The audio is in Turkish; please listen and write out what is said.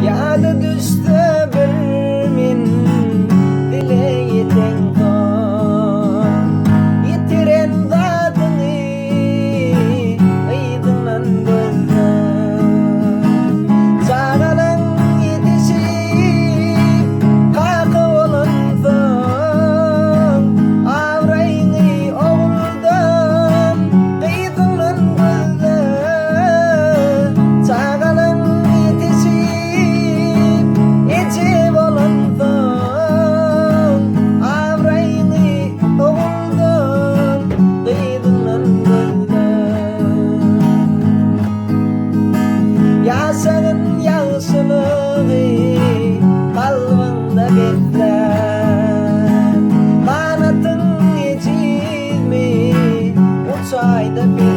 Yadı düştü bir min dileyden kon yitiren zadını aydınlan gözüm çağalan yetişip kakı olan son avrayını oğuldan aydınlan gözüm çağalan yetişip ecep olan son avrayını oğuldan aydınlan gözüm yaşanın yaşılığı kalbında bekler kanatın geçir mi uçayda bir